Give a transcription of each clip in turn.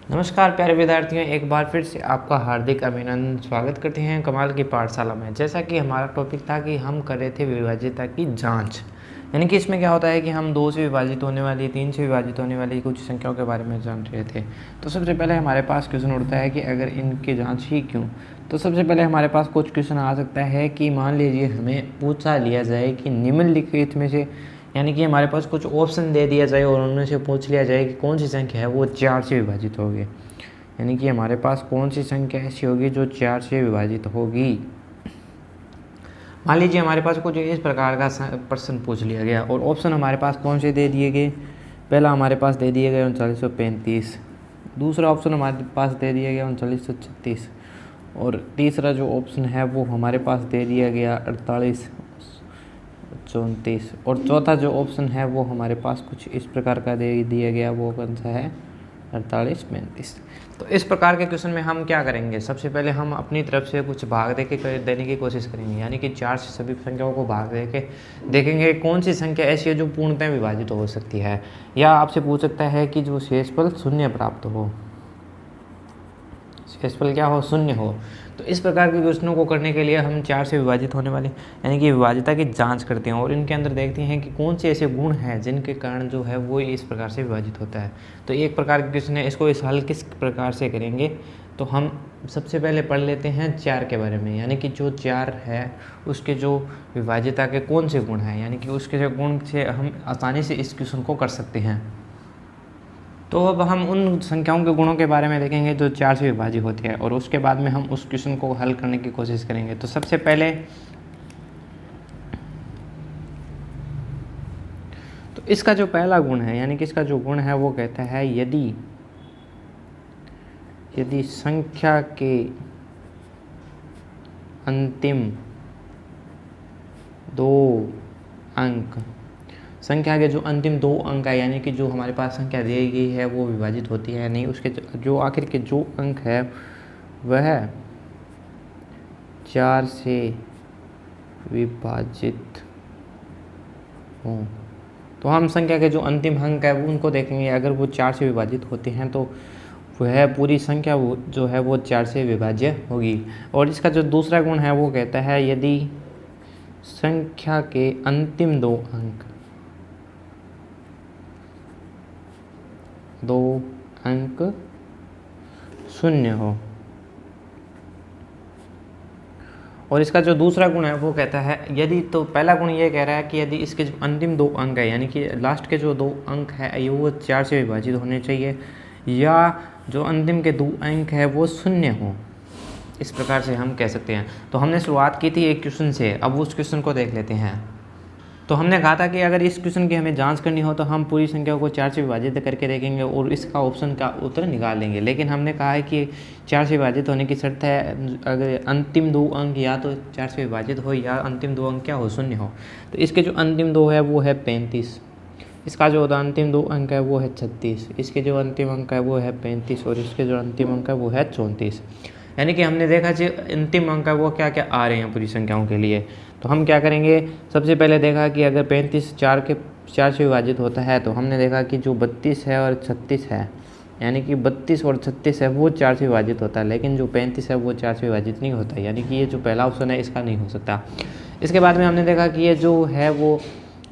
नमस्कार प्यारे विद्यार्थियों, एक बार फिर से आपका हार्दिक अभिनंदन। स्वागत करते हैं कमाल की पाठशाला में। जैसा कि हमारा टॉपिक था कि हम कर रहे थे विभाज्यता की जांच, यानी कि इसमें क्या होता है कि हम 2 से विभाजित होने वाली, 3 से विभाजित होने वाली कुछ संख्याओं के बारे में जान रहे थे। तो सबसे पहले हमारे पास क्वेश्चन उठता है कि अगर इनकी जाँच ही क्यों। तो सबसे पहले हमारे पास कुछ क्वेश्चन आ सकता है कि मान लीजिए हमें पूछा लिया जाए कि निम्नलिखित में से, यानी कि हमारे पास कुछ ऑप्शन दे दिया जाए और उनमें से पूछ लिया जाए कि कौन सी संख्या है वो 4 से विभाजित होगी। यानी कि हमारे पास कौन सी संख्या ऐसी होगी जो 4 से विभाजित होगी। मान लीजिए हमारे पास कुछ इस प्रकार का प्रश्न पूछ लिया गया और ऑप्शन हमारे पास कौन से दे दिए गए। पहला हमारे पास दे दिए गए 3935, दूसरा ऑप्शन हमारे पास दे दिया गया 3936 और तीसरा जो ऑप्शन है वो हमारे पास दे दिया गया 3834 और चौथा जो ऑप्शन है वो हमारे पास कुछ इस प्रकार का दे दिया गया, वो कौन सा है 4835। तो इस प्रकार के क्वेश्चन में हम क्या करेंगे, सबसे पहले हम अपनी तरफ से कुछ भाग देने की कोशिश करेंगे, यानी कि 4 से सभी संख्याओं को भाग दे के देखेंगे कौन सी संख्या ऐसी है जो पूर्णतः विभाजित हो सकती है, या आपसे पूछ सकता है कि जो शेषफल शून्य प्राप्त हो, शेषफल क्या हो, शून्य हो। तो इस प्रकार के क्वेश्चनों को करने के लिए हम 4 से विभाजित होने वाले यानी कि विभाज्यता की जांच करते हैं और इनके अंदर देखते हैं कि कौन से ऐसे गुण हैं जिनके कारण जो है वो इस प्रकार से विभाजित होता है। तो एक प्रकार के क्वेश्चन है, इसको इस हल किस प्रकार से करेंगे। तो हम सबसे पहले पढ़ लेते हैं 4 के बारे में, यानी कि जो 4 है उसके जो विभाज्यता के कौन से गुण हैं, यानी कि उसके जो गुण से हम आसानी से इस क्वेश्चन को कर सकते हैं। तो अब हम उन संख्याओं के गुणों के बारे में देखेंगे जो 4 से विभाजित होती है और उसके बाद में हम उस क्वेश्चन को हल करने की कोशिश करेंगे। तो सबसे पहले तो इसका जो पहला गुण है, यानी कि इसका जो गुण है वो कहता है यदि संख्या के अंतिम 2 अंक, संख्या के जो अंतिम 2 अंक है, यानी कि जो हमारे पास संख्या दी गई है वो विभाजित होती है नहीं, उसके जो आखिर के जो अंक है वह 4 से विभाजित हों। तो हम संख्या के जो अंतिम अंक है वो उनको देखेंगे, अगर वो 4 से विभाजित होते हैं तो वह पूरी संख्या वो जो है वो 4 से विभाज्य होगी। और इसका जो दूसरा गुण है वो कहता है यदि संख्या के अंतिम 2 अंक शून्य हो। और इसका जो दूसरा गुण है वो कहता है यदि, तो पहला गुण ये कह रहा है कि यदि इसके जो अंतिम 2 अंक है, यानी कि लास्ट के जो 2 अंक है ये वो 4 से विभाजित होने चाहिए, या जो अंतिम के 2 अंक है वो शून्य हो। इस प्रकार से हम कह सकते हैं। तो हमने शुरुआत की थी एक क्वेश्चन से, अब उस क्वेश्चन को देख लेते हैं। तो हमने कहा था कि अगर इस क्वेश्चन की हमें जांच करनी हो तो हम पूरी संख्या को 4 से विभाजित करके देखेंगे और इसका ऑप्शन का उत्तर निकाल लेंगे। लेकिन हमने कहा है कि 4 से विभाजित होने की शर्त है अगर अंतिम 2 अंक या तो 4 से विभाजित हो या अंतिम 2 अंक क्या हो, शून्य हो। तो इसके जो अंतिम 2 है वो है 35, इसका जो अंतिम 2 अंक है वो है 36, इसके जो अंतिम अंक है वो है 35 और इसके जो अंतिम अंक है वो है 34। यानी कि हमने देखा जो अंतिम अंक है वो क्या क्या आ रहे हैं पूरी संख्याओं के लिए। तो हम क्या करेंगे, सबसे पहले देखा कि अगर 35 4 से विभाजित होता है तो हमने देखा कि जो 32 है और 36 है, यानी कि 32 और 36 है वो 4 से विभाजित होता है, लेकिन जो 35 है वो 4 से विभाजित नहीं होता, यानी कि ये जो पहला ऑप्शन है इसका नहीं हो सकता। इसके बाद में हमने देखा कि ये जो है वो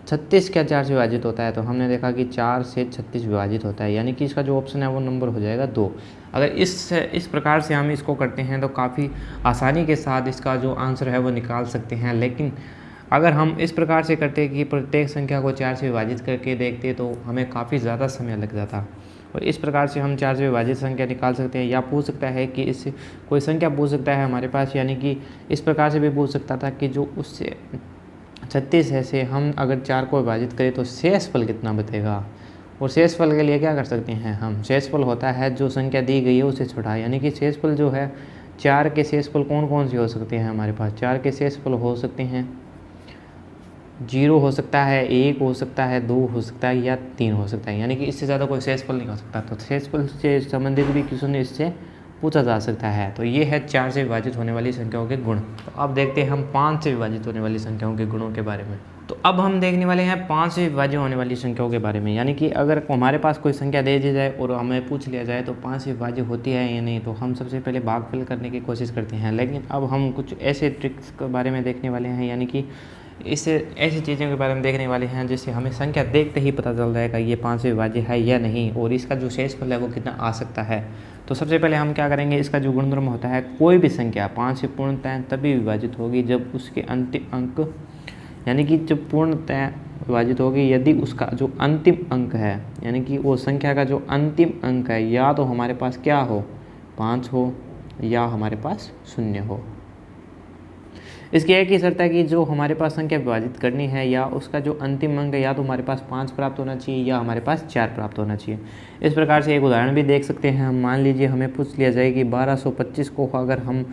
36 क्या 4 से विभाजित होता है, तो हमने देखा कि 4 से 36 विभाजित होता है, यानी कि इसका जो ऑप्शन है वो नंबर हो जाएगा 2। अगर इस प्रकार से हम इसको करते हैं तो काफ़ी आसानी के साथ इसका जो आंसर है वो निकाल सकते हैं। लेकिन अगर हम इस प्रकार से करते कि प्रत्येक संख्या को 4 से विभाजित करके देखते तो हमें काफ़ी ज़्यादा समय लग जाता। और इस प्रकार से हम 4 से विभाजित संख्या निकाल सकते हैं, या पूछ सकता है कि इससे कोई संख्या पूछ सकता है हमारे पास, यानी कि इस प्रकार से भी पूछ सकता था कि जो उससे 36 है से हम अगर 4 को विभाजित करें तो शेषफल कितना बचेगा। और शेषफल के लिए क्या कर सकते हैं हम, शेषफल होता है जो संख्या दी गई है उसे छुटा, यानी कि शेषफल जो है 4 के शेषफल कौन कौन से हो सकते हैं हमारे पास। 4 के शेषफल हो सकते हैं 0 हो सकता है, 1 हो सकता है, 2 हो सकता है या 3 हो सकता है, यानी कि इससे ज़्यादा कोई शेषफल नहीं हो सकता। तो शेषफल से संबंधित भी क्वेश्चन इससे पूछा जा सकता है। तो ये है 4 से विभाजित होने वाली संख्याओं के गुण। तो अब देखते हैं हम 5 से विभाजित होने वाली संख्याओं के गुणों के बारे में। तो तो अब हम देखने वाले हैं 5 से विभाज्य होने वाली संख्याओं के बारे में। यानी कि अगर हमारे पास कोई संख्या दे दी जाए और हमें पूछ लिया जाए तो 5 से विभाज्य होती है या नहीं, तो हम सबसे पहले भागफल करने की कोशिश करते हैं। लेकिन अब हम कुछ ऐसे ट्रिक्स के बारे में देखने वाले हैं, यानी कि इससे ऐसी चीज़ों के बारे में देखने वाले हैं जिससे हमें संख्या देखते ही पता चल जाएगा ये 5 से विभाज्य है या नहीं, और इसका जो शेषफल है वो कितना आ सकता है। तो सबसे पहले हम क्या करेंगे, इसका जो गुणधर्म होता है, कोई भी संख्या 5 से पूर्णतः तभी विभाजित होगी जब उसके अंतिम अंक, यानी कि जब पूर्णतः विभाजित होगी यदि उसका जो अंतिम अंक है, यानी कि वो संख्या का जो अंतिम अंक है, या तो हमारे पास क्या हो, 5 हो, या हमारे पास 0 हो। इसकी एक ही शर्त है कि जो हमारे पास संख्या विभाजित करनी है या उसका जो अंतिम अंक है, या तो हमारे पास 5 प्राप्त होना चाहिए या हमारे पास 4 प्राप्त होना चाहिए। इस प्रकार से एक उदाहरण भी देख सकते हैं हम। मान लीजिए हमें पूछ लिया जाए कि 1225 को अगर हम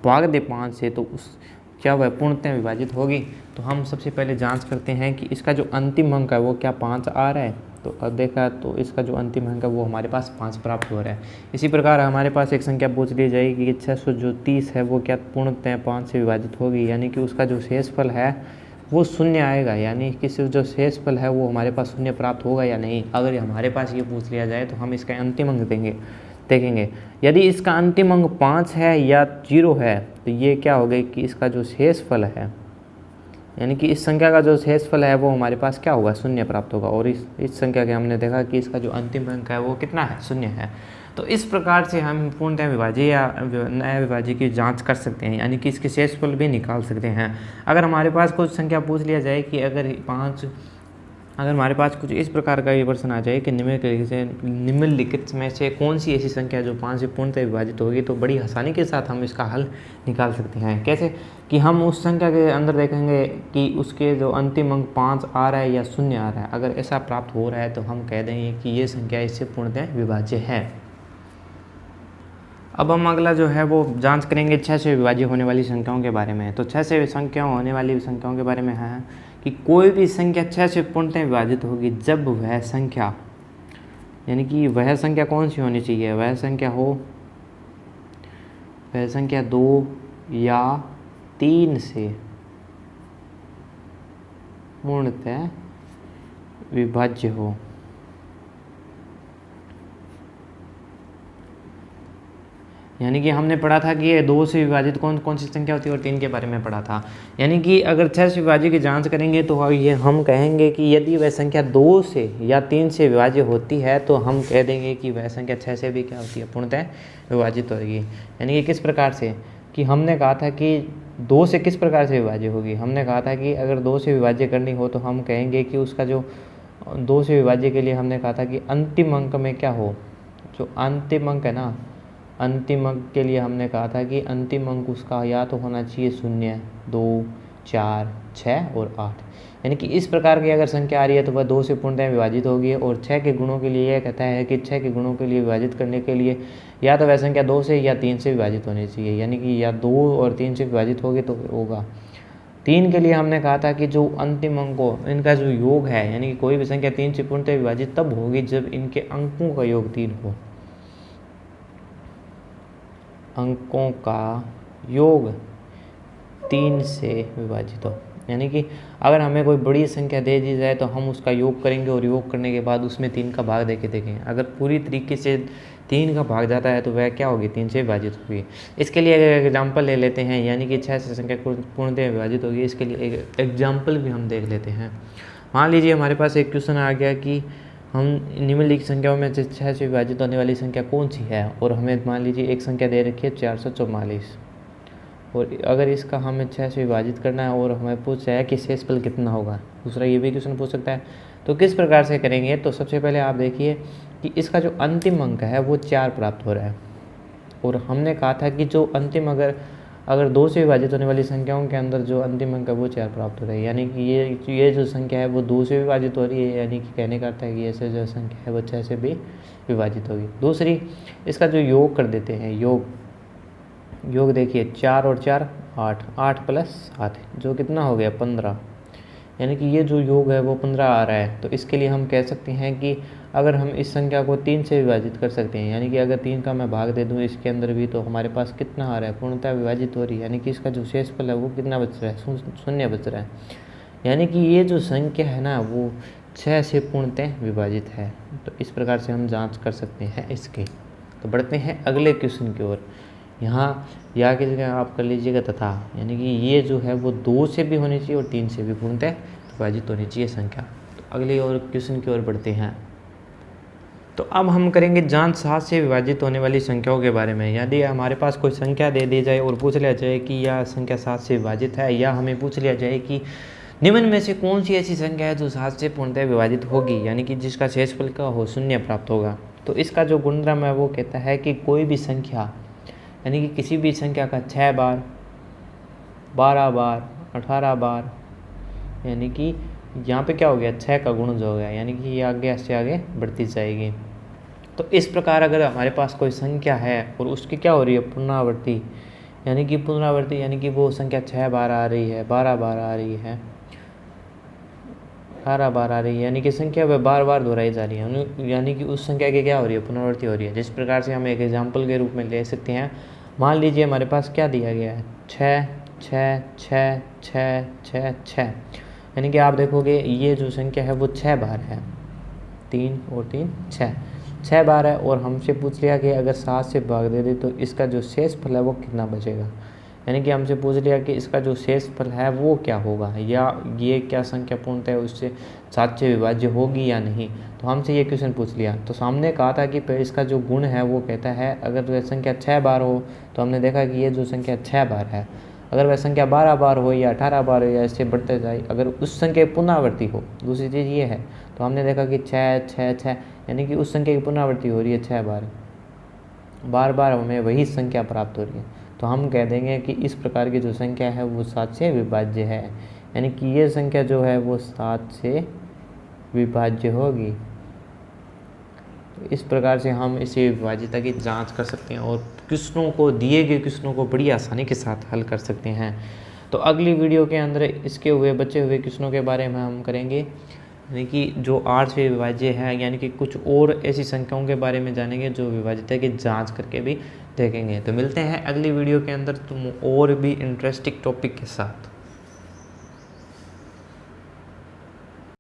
भाग दें 5 से तो उस क्या वह पूर्णतः विभाजित होगी। तो हम सबसे पहले जांच करते हैं कि इसका जो अंतिम अंक है वो क्या 5 आ रहा है। तो अब देखा तो इसका जो अंतिम अंक है वो हमारे पास 5 प्राप्त हो रहा है। इसी प्रकार हमारे पास एक संख्या पूछ ली जाएगी कि 630 है वो क्या पूर्णतः 5 से विभाजित होगी, यानी कि उसका जो शेषफल है वो 0 आएगा, यानी कि सिर्फ जो शेषफल है वो हमारे पास 0 प्राप्त होगा या नहीं। अगर हमारे पास ये पूछ लिया जाए तो हम इसका अंतिम अंक देखेंगे। यदि इसका अंतिम अंक 5 है या 0 है तो ये क्या हो गई कि इसका जो शेषफल है, यानी कि इस संख्या का जो शेषफल है वो हमारे पास क्या होगा, 0 प्राप्त होगा। और इस संख्या के हमने देखा कि इसका जो अंतिम अंक है वो कितना है, 0 है। तो इस प्रकार से हम पूर्णतः विभाज्य या नया विभाज्य की जांच कर सकते हैं, यानी कि इसके शेषफल भी निकाल सकते हैं। अगर हमारे पास कुछ संख्या पूछ लिया जाए कि अगर हमारे पास कुछ इस प्रकार का ये प्रश्न आ जाए कि निम्नलिखित में से कौन सी ऐसी संख्या जो 5 से पूर्णतः विभाजित होगी, तो बड़ी आसानी के साथ हम इसका हल निकाल सकते हैं। कैसे कि हम उस संख्या के अंदर देखेंगे कि उसके जो अंतिम अंक 5 आ रहा है या 0 आ रहा है। अगर ऐसा प्राप्त हो रहा है तो हम कह देंगे कि ये संख्या इससे पूर्णतः विभाज्य है। अब हम अगला जो है वो जांच करेंगे 6 से विभाज्य होने वाली संख्याओं के बारे में। तो 6 से संख्या होने वाली संख्याओं के बारे में है कि कोई भी संख्या 6 से पूर्णतः विभाजित होगी जब वह संख्या, यानी कि वह संख्या कौन सी होनी चाहिए, वह संख्या 2 या 3 से पूर्णतः विभाज्य हो। यानी कि हमने पढ़ा था कि ये 2 से विभाजित कौन कौन सी संख्या होती है और 3 के बारे में पढ़ा था। यानी कि अगर 6 से विभाज्य की जांच करेंगे तो ये हम कहेंगे कि यदि वह संख्या 2 से या 3 से विभाज्य होती है तो हम कह देंगे कि वह संख्या 6 से भी क्या होती है, पूर्णतः विभाजित होगी। यानी कि किस प्रकार से, कि हमने कहा था कि 2 से किस प्रकार से विभाज्य होगी। हमने कहा था कि अगर 2 से विभाज्य करनी हो तो हम कहेंगे कि उसका जो 2 से विभाज्य के लिए हमने कहा था कि अंतिम अंक में क्या हो, जो अंतिम अंक है ना, अंतिम अंक के लिए हमने कहा था कि अंतिम अंक उसका या तो होना चाहिए 0, 2, 4, 6 और 8। यानी कि इस प्रकार की अगर संख्या आ रही है तो वह 2 से पूर्णतः विभाजित होगी। और 6 के गुणों के लिए यह कहता है कि 6 के गुणों के लिए विभाजित करने के लिए या तो वह संख्या 2 से या 3 से विभाजित होनी चाहिए। यानी कि या 2 और 3 से विभाजित होगी तो होगा। 3 के लिए हमने कहा था कि जो अंतिम अंकों इनका जो योग है, यानी कि कोई भी संख्या 3 से पूर्णतः विभाजित तब होगी जब इनके अंकों का योग 3 हो। अंकों का योग 3 से विभाजित हो। यानी कि अगर हमें कोई बड़ी संख्या दे दी जाए तो हम उसका योग करेंगे और योग करने के बाद उसमें 3 का भाग देके देखेंगे। अगर पूरी तरीके से 3 का भाग जाता है तो वह क्या होगी, 3 से विभाजित होगी। इसके लिए एक एग्जाम्पल ले लेते हैं, यानी कि 6 से संख्या पूर्णतः विभाजित होगी। इसके लिए एक एग्जाम्पल भी हम देख लेते हैं। मान लीजिए हमारे पास एक क्वेश्चन आ गया कि हम निम्नलिखित संख्याओं में से 6 से विभाजित होने वाली संख्या कौन सी है, और हमें मान लीजिए एक संख्या दे रखी है 444, और अगर इसका हमें 6 से विभाजित करना है और हमें पूछ रहा है कि शेषफल कितना होगा। दूसरा ये भी क्वेश्चन पूछ सकता है। तो किस प्रकार से करेंगे, तो सबसे पहले आप देखिए कि इसका जो अंतिम अंक है वो 4 प्राप्त हो रहा है, और हमने कहा था कि जो अंतिम अगर 2 से विभाजित होने वाली संख्याओं के अंदर जो अंतिम अंक है वो 4 प्राप्त हो रहा है। यानी कि ये जो संख्या है वो 2 से विभाजित हो रही है, यानी कि कहने का अर्थ है कि ऐसे जो संख्या है वो 6 से भी विभाजित होगी। दूसरी, इसका जो योग कर देते हैं, योग देखिए 4 और 4 8, 8 प्लस 7 जो कितना हो गया 15। यानी कि ये जो योग है वो 15 आ रहा है। तो इसके लिए हम कह सकते हैं कि अगर हम इस संख्या को 3 से विभाजित कर सकते हैं, यानी कि अगर 3 का मैं भाग दे दूं इसके अंदर भी, तो हमारे पास कितना आ रहा है, पूर्णतः विभाजित हो रही है। यानी कि इसका जो शेषफल है वो कितना बच रहा है, 0 बच रहा है। यानी कि ये जो संख्या है ना वो 6 से पूर्णतः विभाजित है। तो इस प्रकार से हम जांच कर सकते हैं इसकी। तो बढ़ते हैं अगले क्वेश्चन की ओर। यहाँ या की जगह आप कर लीजिएगा तथा, यानी कि ये जो है वो 2 से भी होनी चाहिए और 3 से भी पूर्णतः विभाजित होनी चाहिए संख्या। तो अगले और क्वेश्चन की ओर बढ़ते हैं। तो अब हम करेंगे जांच 7 से विभाजित होने वाली संख्याओं के बारे में। यदि हमारे पास कोई संख्या दे दी जाए और पूछ लिया जाए कि यह संख्या 7 से विभाजित है, या हमें पूछ लिया जाए कि निम्न में से कौन सी ऐसी संख्या है जो 7 से पूर्णतः विभाजित होगी, यानी कि जिसका शेषफल का हो 0 प्राप्त होगा। तो इसका जो गुणधर्म है वो कहता है कि कोई भी संख्या, यानी कि किसी भी संख्या का 6 बार, 12 बार, 18 बार, यानी कि यहाँ पे क्या हो गया, 6 का गुणज हो गया, यानी कि ये आगे से आगे बढ़ती जाएगी। तो इस प्रकार अगर हमारे पास कोई संख्या है और उसकी क्या हो रही है, पुनरावृत्ति, यानी कि पुनरावृत्ति, यानी कि वो संख्या 6 बार आ रही है, 12 बार आ रही है, 18 बार आ रही है, यानी कि संख्या वह बार बार दोहराई जा रही है, यानी कि उस संख्या की क्या हो रही है, पुनरावृत्ति हो रही है। जिस प्रकार से हम एक एग्जाम्पल के रूप में ले सकते हैं। मान लीजिए हमारे पास क्या दिया गया है, 6 6 6 6 6 6, यानी कि आप देखोगे ये जो संख्या है वो 6 बार है, 3 और 3 6 बार है। और हमसे पूछ लिया कि अगर 7 से भाग दे दे तो इसका जो शेषफल है वो कितना बचेगा, यानी कि हमसे पूछ लिया कि इसका जो शेषफल है वो क्या होगा, या ये क्या संख्या पूर्णतः है उससे 7 से विभाज्य होगी या नहीं। तो हमसे ये क्वेश्चन पूछ लिया। तो सामने कहा था कि इसका जो गुण है वो कहता है अगर वह संख्या 6 बार हो, तो हमने देखा कि ये जो संख्या 6 बार है, अगर वह संख्या 12 बार हो या 18 बार हो या इससे बढ़ते जाए, अगर उस संख्या की पुनरावृत्ति हो, दूसरी चीज़ ये है। तो हमने देखा कि 6 6 6, यानी कि उस संख्या की पुनरावृत्ति हो रही है 6 बार, बार बार हमें वही संख्या प्राप्त हो रही है। तो हम कह देंगे कि इस प्रकार की जो संख्या है वो 7 से विभाज्य है, यानी कि ये संख्या जो है वो 7 से विभाज्य होगी। तो इस प्रकार से हम इसे विभाज्यता की जांच कर सकते हैं और क्वेश्चनों को, दिए गए क्वेश्चनों को बड़ी आसानी के साथ हल कर सकते हैं। तो अगली वीडियो के अंदर इसके हुए बचे हुए क्वेश्चनों के बारे में हम करेंगे, यानी कि जो 8 से विभाज्य है, यानी कि कुछ और ऐसी संख्याओं के बारे में जानेंगे जो विभाज्यता की जांच करके भी देखेंगे। तो मिलते हैं अगली वीडियो के अंदर तुम और भी इंटरेस्टिंग टॉपिक के साथ।